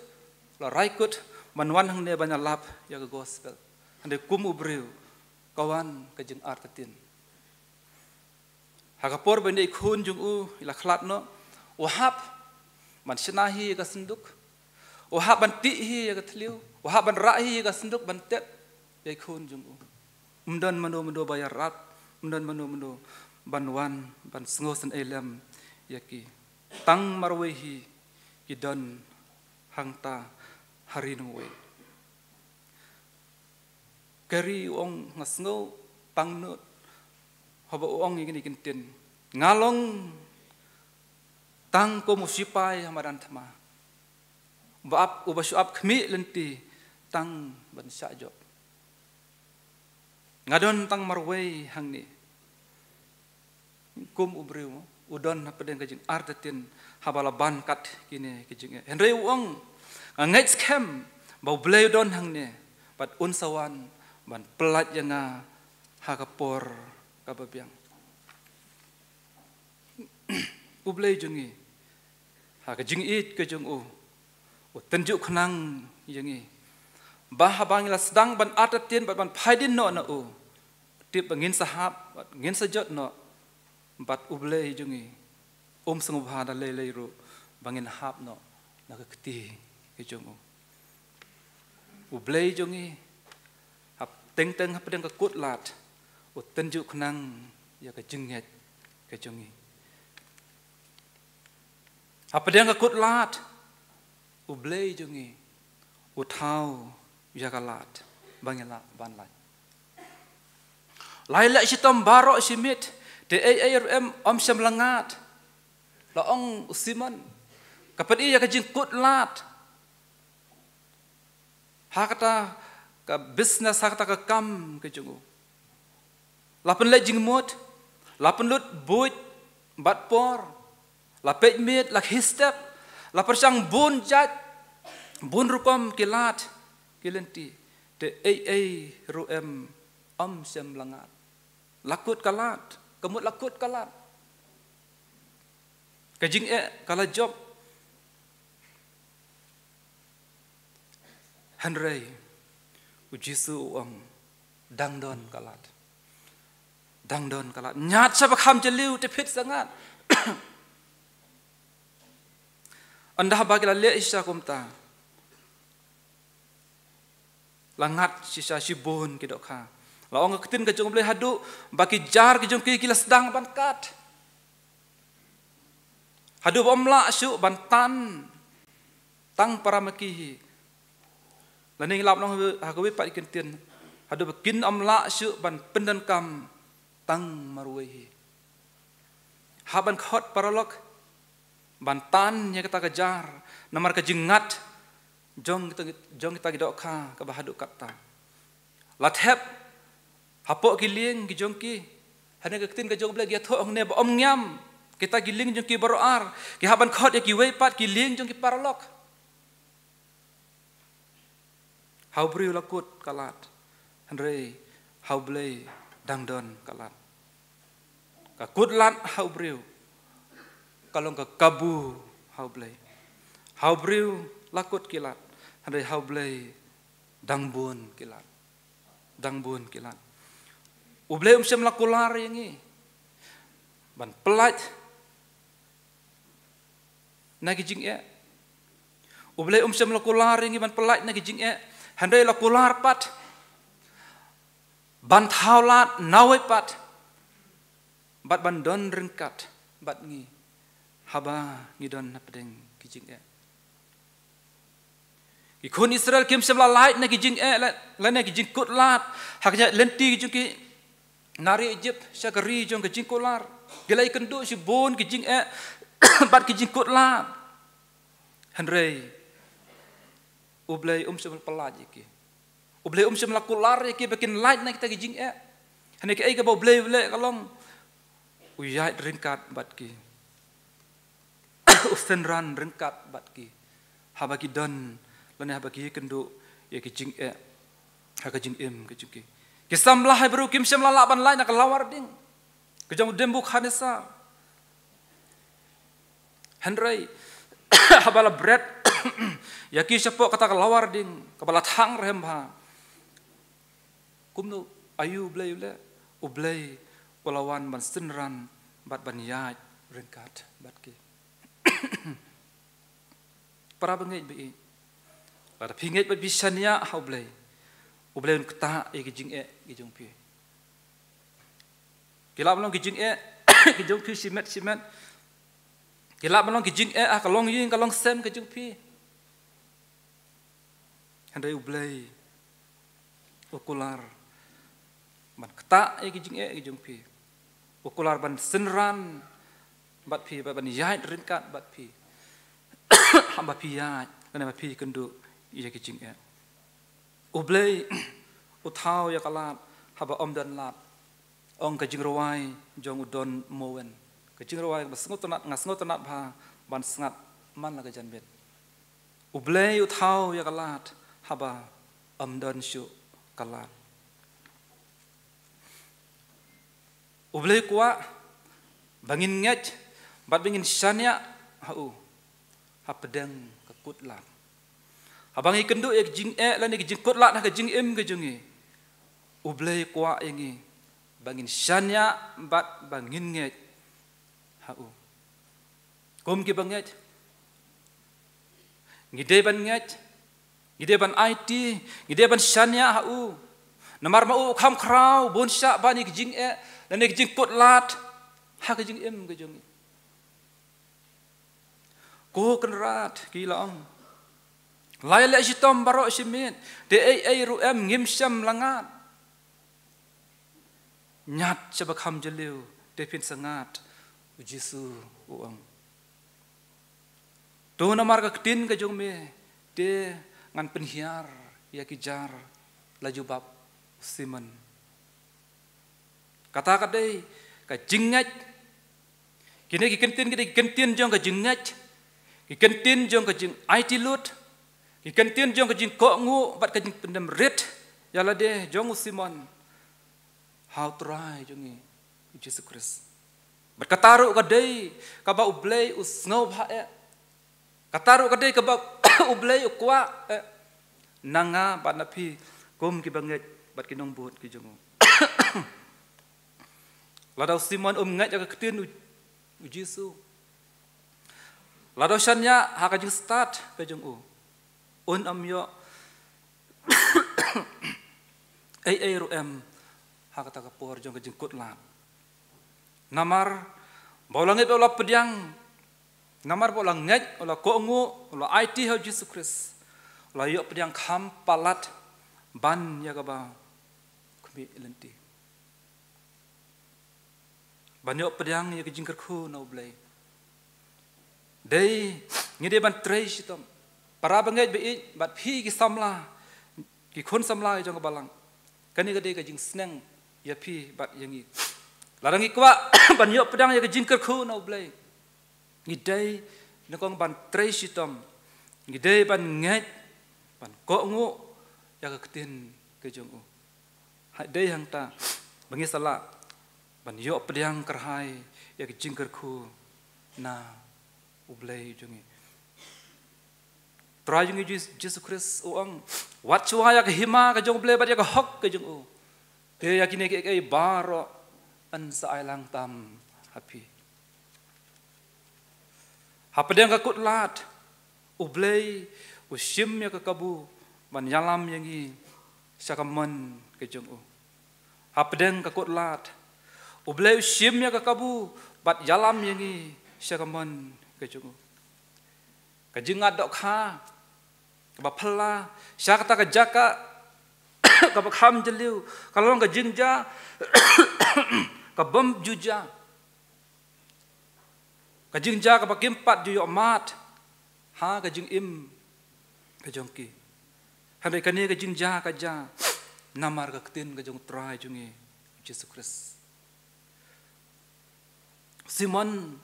manwan hang ne banyak lap ya ka gospel ande kum ubreu kawan kajeng artatin hakapor bende ikhun jung ila khlat no wahab man senahi ka senduk wahab ban tihi ka thliu wahab ban rahi ka senduk ban tet ya ikhun jung umdan mano bayar rat umdan mano banwan ban sngosen elem yaki tang marwehi idon hangta harinwe Kari ong ngasngo pangnut haba ong ingin ikintin ngalong tang ko musipai hamadan thama baap ubasuap khmi lenti tang ban sajob ngadon tang marwei hangni kum ubreu udon pedeng kejing artetin habala ban kat kini kejing Henry uang ngait scam bau blay udon hang ne bat unsawan ban pelat yang hakapor kababiang ublay jungi hakajing it kejung tenjuk kenang jungi bah bangila sedang ban artetin ban phaidin no na tip ngin sahab ngin sajot no bat ublay jungi sengubha da lelei ru bangin hap no nakakti kejung ublay jungi hap teng hap pedang kekut lat tenjuk kenang ya kejinget kejungi hap pedang kekut lat ublay jungi utau ya kalat bangila banlat laila sitam barok simit de ARM syam langat laong usiman kapan iya kajing kut lat hakata ka business hakata ka kam kejungu lapan le jing mot lapan lut buit bat por lapet mit lak histep lapar sang bun jat bun rukom kilat kilenti de ARM syam langat lakut kalat kemut lakut kalat kajing kala job Henry ujisu dangdon kalat nyat sa bakham jeliu te phit sangat anda bagila le isya kumta langat sisa sibun kidok kha laong ketin kejung boleh hadu baki jar kejung kila sedang bankat hadu bomla su bantan tang paramaki laning lap long hagawi pat ikentin hadu bekin amla su ban pendan kam tang marwehi haban khot paralok bantan nya kita kejar namar kejingat jong kita gidok kha ka bahadu kata lathep hapok giling gijongki hane ketin kejong bla gia thong ne om nyam kita giling jongki baroar ki haban khot ya ki weipat giling jongki paralok haubriu lakut kalat Henry haublay dangdon kalat ka kutlat haubriu kalong ka kabu haublay haubriu lakut kilat Henry haublay dangbun kilat ublay syam lakular yangi ban pelat nagi jing ublay syam lakular yangi ban pelat nagi jing handai lakular pat ban thaulat nawai pat bat ban don rengkat bat ngi haba ngidon napdeng kijing ikon Israel kim syam la light nagi jing la nagi jing kut lat haknya lenti kijing ki nari Egypt syakari jong ke jingkolar gelai kendu si bon ke jing bat ke jingkot la Henry ublay syam pelaj ki ublay syam lakular ki bikin light na kita ke jing hane ke ai ka ublay kalong uyai ringkat bat ki ustenran ringkat bat ki habaki don lane habaki kendu ya ke jing ha ke jing ke jing ki kisam lah baru kim syam lalaban lain nak lawar ding kejang dembuk hanesa Henry habala bread ya ki sepok kata lawar ding kepala thang remha kumno ayu ublay walawan ban senran bat ban yaj rengkat bat ki para bengai bi pada pinget bat bisanya haublay ublay kata gijing gijong pi kilap long gijing gijong pi simet kilap long gijing kalong yin kalong sem gijong pi handai ublay ukular ban kata gijing gijong pi ukular ban senran bat pi ban yai ringkat bat pi hamba pi yai kana pi kendu iya gijing ublay uthau ya kalat haba dan lat ong kajing rawai jong udon mowen kejing rawai basngot tanat bha ban sangat man la gajan bet ublei uthau ya kalat haba amdan shu kalat ublei kuwa bangin nget bat bangin syanya hau hapedang kekutlat abang ikendu ya jing lan ya jing kutlat ha jing ke jungi ublei kuwa yangi bangin syanya bat bangin nget hau kom ki banget ngide ban nget ngide ban IT ngide ban syanya hau namar mau kham krau bon sya bani ki jing lan ya jing kutlat ha ke jing ke jungi ko kenrat kilong lai le sitom baro simin de ai ru em ngim syam langat nyat sebakam jeliu de pin sangat ujisu uang do namar ka tin ka jong me de ngan penhiar ya kijar laju bab siman kata kadai ka jingat kini ki kentin jong ka jingat ki kentin jong ka jing IT lut ki kentin jong ka jing ko ngu bat ka jing pendem rit yala de jong usiman how try jongi Jesus Christ berkataru kadai ka ba ublei usngau bha kataru kadai ka ba ublei ukwa nanga bat napi kom ki banget bat kinong buat ki jongo ladau simon ngat ka ketin ujisu ladau syanya ha ka jing start ka jong un amyo ai ru em ha kata kapor jong ka jing kutlat namar bolange ola pediang namar bolang nget ola kongu ola IT ha Jesus Christ ola yo pediang kham palat ban ya ka ba kumi lenti ban yo pediang ya ka jing kerku na ublei dei ngide ban trei sitom para banget be bat phi ki samla ki khon samla jong ka balang kani ka dei ka jing sneng ya phi bat yangi larang ikwa ban yo pedang ya ka jing kerku na ublei ngidai nakong ban trei sitom ngidai ban nget ban ko ngu ya ka ketin ke jong ha dei hang ta bangi sala ban yo pedang kerhai ya ka jing kerku na ublei jongi try jongi Jesus Christ uang wat chua ya ka hima ka jong ublei bat ya ka hok ke jong te ya kini ke baro an sa ailang tam happy hapadeng ka kutlat ublei usim ya ka kabu man yalam yangi sakaman ke jong hapadeng ka kutlat ublei usim ya ka kabu bat yalam yangi sakaman kejung kajing adok kha ka phla syakta ka jaka ka kham jeliu kalong ka jingja ka bom juja ka jingja ka kimpat ju mat ha ka jing im ka jongki handai kani ka jingja ka ja namar ka tin ka jong try jungi Jesus Christ Simon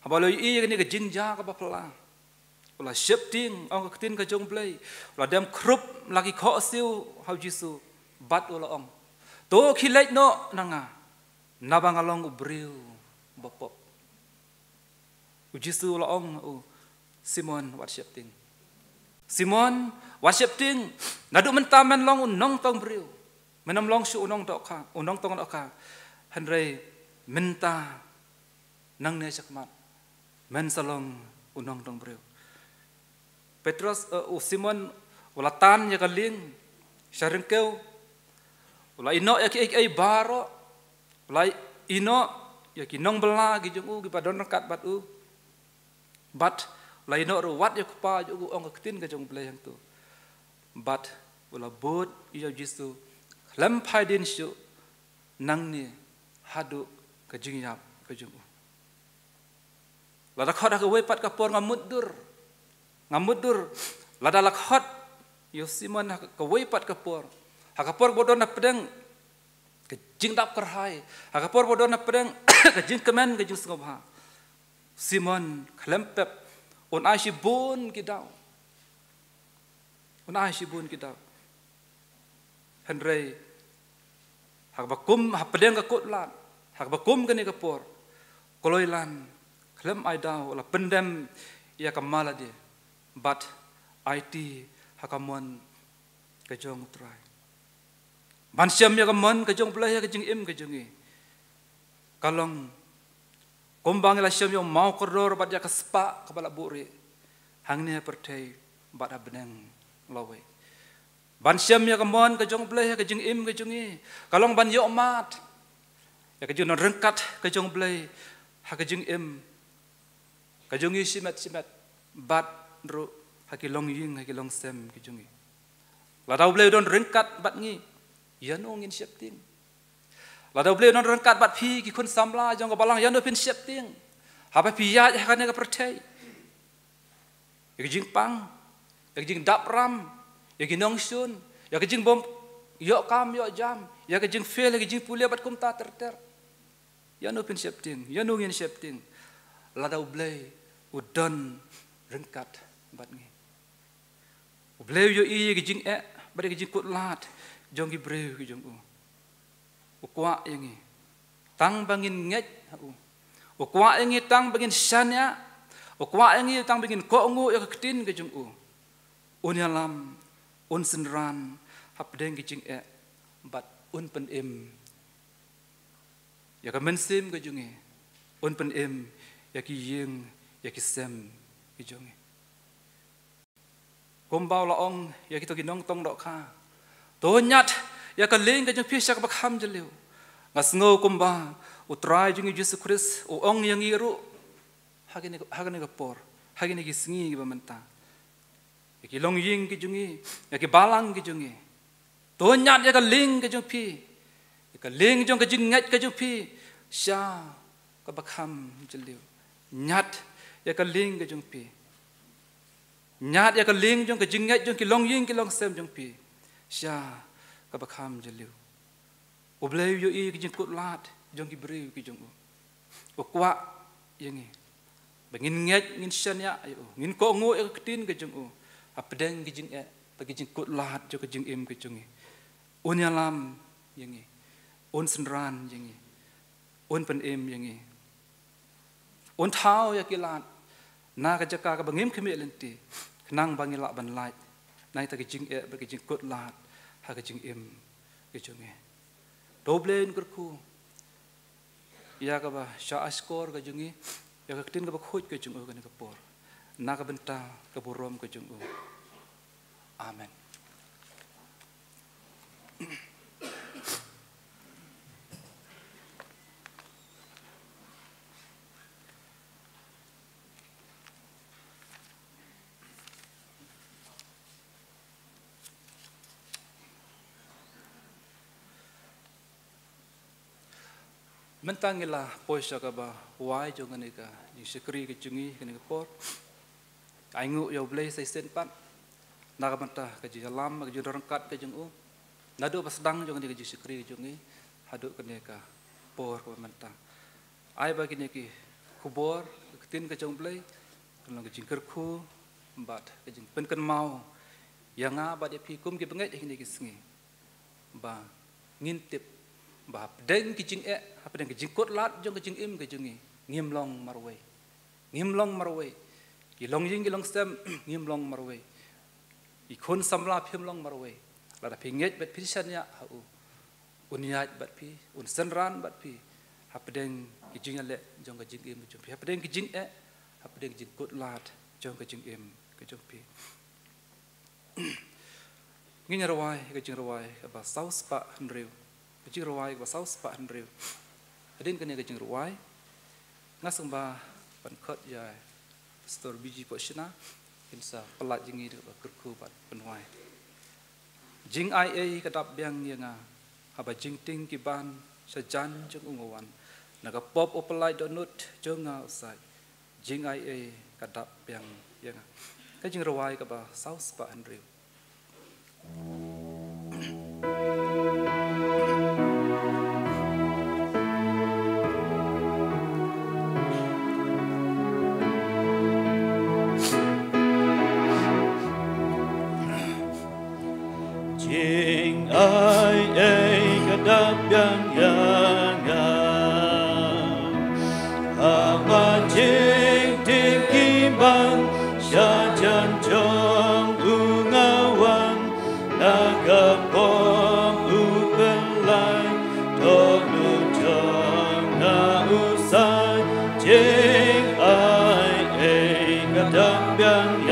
habaloi ni ka jingja ka bapla ula shifting ong ka tin ka jong play ula dam krup lagi kho siu how jisu bat ula ong to khilait no nanga nabang along ubriu bapop ujisu ula ong Simon what shifting Simon what shifting nadu mentamen long unong tong briu menam long su unong tok kha unong tong tok kha hanrei menta nang ne sakmat men salong unong tong breu Petrus Simon wala tan ya kaling sarengkeu wala ino ya ki ai baro wala ino ya ki nong bela gi jung gi padon kat bat bat wala ino ru wat ya kupa ju ong ketin ka jong play yang tu bat wala bot ya jisu lam phaidin shu nang ni hadu ka jing yap ka jung lada khot ka wepat ka por ngamudur lada lakhot yo Simon ka wepat ka por bodon na pedang ke jingdap kerhai ka por bodon na pedang kajing kemen kajing sengobha Simon klempep on ai shibun kidau on ai shibun kidau Henry hak bakum hak pedeng ka kutlan hak bakum kani kapor koloilan klem ai dau la pendem ia kamala dia but IT hakamon kajong try ban siam ya kamon kajong belah ya kajing im kajong kalong kumbang la siam yo mau koror bat ya kaspa kabala buri hangnya pertai bat beneng lawe ban siam ya kamon kajong belah ya kajing im kajong kalong ban yo mat ya kajong non rengkat kajong belah ha kajing im kajong simet bat ru hakilong ying hakilong sem kajong ladau belah don rengkat bat ngi ya nongin siap ting ladau belah don rengkat bat phi ki kun samla jong ka balang ya no pin siap ting haba phi ya kan ka pertai ya kajing pang ya kajing dapram ya ginong sun ya kajing bom yo kam yo jam ya kajing fail ya kajing pulia bat kum ta ter ya no pin siap ting ya nongin siap ting ladau belah udon rengkat bat ngi belah yo i kajing bat kajing kut lat jong ki breu ki jong u kwa yangi tang bangin nget u kwa yangi tang bangin shanya u kwa yangi tang bangin ko ngu ya ketin ki jong un yalam un senran hap deng ki jing bat un pen im ya ka men sim ki jong un pen im ya ki yeng ya ki sem ki jong kumbau la ong ya ki to ki nong tong dok kha to nyat ya ka leng ka jong pisha ka bakham jeliu ngas ngo kumba utrai jong Jesus Christ o ong yang iru hagene ka por hagene ki singi ki bamenta ya ki long ying ki jong ya ki balang ki jong to nyat ya ka leng ka jong pi ya ka leng jong ka jing ngat ka jong pi sha ka bakham jeliu nyat ya ka leng ka jong pi nyat ya ka leng jong ka jing ngat jong ki long ying ki long sem jong pi sha ka bakham jeliu o bleu yo i ki jing kut lat jong ki breu ki jong o kwa yangi bangin nget ngin shanya ayo ngin ko ngo e ketin ki jong apdeng ki jing bagi jing kut lat jo ki jing im ki jong un yalam yangi un senran yangi un pen im yangi un thau ya ki lat na ka jaka ka bangim khmi lenti nang bangila ban lai nai ta ki jing bagi jing kut lat ha ka jing im ki jong doblen kerku ya ka ba sha askor ka jong ya ka tin ka ba khoj ka jong ka ne ka por na ka benta ka borom ka jong amen mentangila poisa ka ba wai jong ne ka ni sekri ke jungi ke ne por aingu yo blai sai sen pat na ka menta ka ji lam ka ji rangkat ke jong na do pasdang jong ne ka ji sekri ke jungi hadu ke ne ka por ka menta ai ba ki ne ki khubor tin ka jong blai kan ka jing kerku bat ka jing pen kan mau yang ba de pi kum ki bengai ne ki sngi ba ngintip ba deng ki jing apa deng ki jing kot lat jong ki jing im ki jing ngim long marwe ki long ying ki long sem ngim long marwe i khon samla phim long marwe la da pinget bet pisan ya hu unyat bat pi un senran bat pi apa deng ki jing le jong ki jing im jong pi apa deng ki jing apa deng jing kot lat jong ki jing im ki jong pi ngi rawai ki jing rawai ba saus pa hnreu kecing ruai ba saus pa hnreu adin kene kecing ruai ngasang ba pan khot ya store biji po shina insa pelat jingi de ba kerku ba penwai jing ai kadap biang yanga haba jing ting ki ban sajan jong ungawan naga pop opelai donut jong outside jing ai kadap biang yanga kecing ruai ka ba saus pa hnreu đáp yang yang ama chính tin kim ban xa chân trong u ngawan naga pom u bên lai to nu trong na u sai chính ai ấy cả đáp yang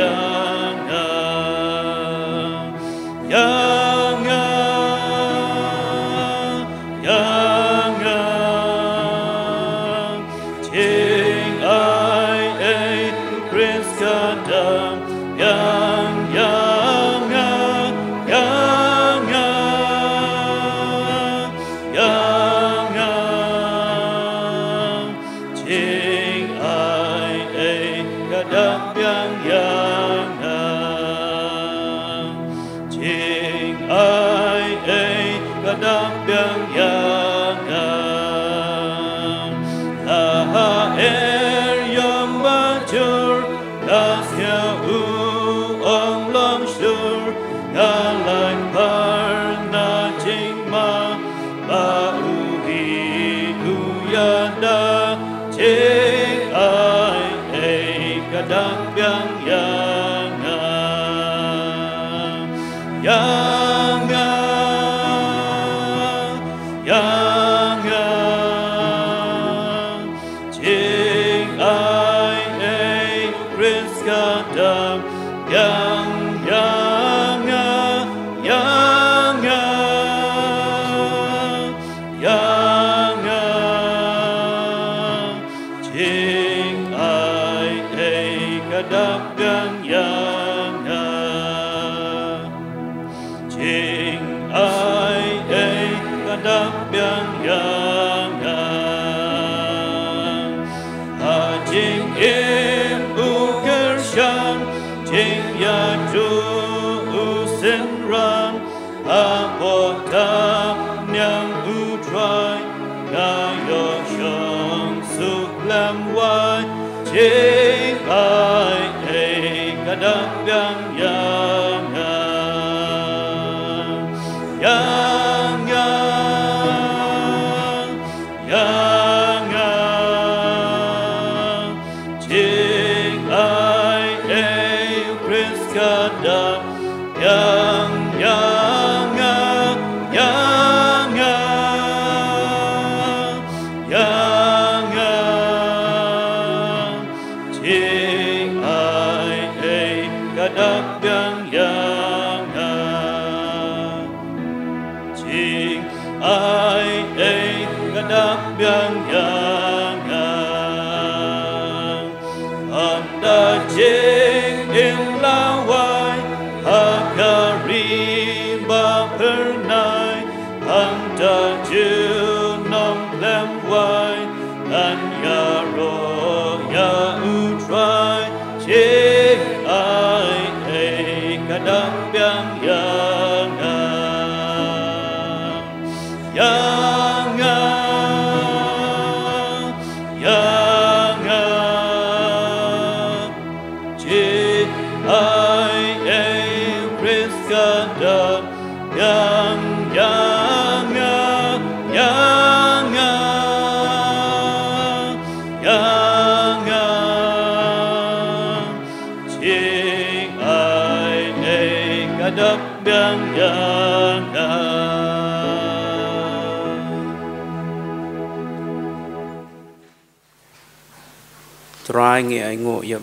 Try ngi ai ngo yam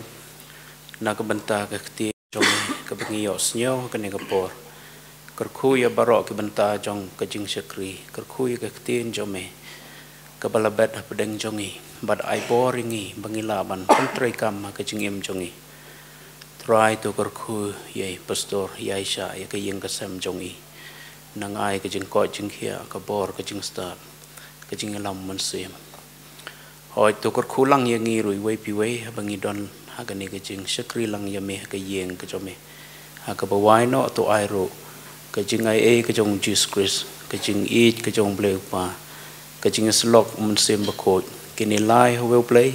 na ka banta ka khti jong ka bangi os nyo ka ne ka por kar khu ya baro ka banta jong ka jing shakri kar khu ya ka khti jome ka balabet ha pedeng jongi bad ai boringi bangi laban kontrai kam ka jing em jongi try to kar khu ye pastor yaisha ya ka yeng ka sam jongi nang ai ka jing ko jing khia ka bor ka jing start ka jing lam man sem Oi tu kor kulang yang ngirui wei piwei bangi don hagani ke jing shakri lang yame ke yeng ke jome ha ka bawai no to airo ke jing ai ke jong Jesus Christ ke jing eat ke jong bleu pa ke jing slok mun sem bakot kini lai ho wel play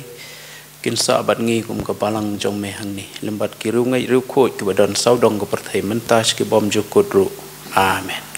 kin sa bat ngi kum ka balang jong me hang ni lembat kiru ngai ru khot ke badon sau dong ko perthai mentas ke bom jukut ru amen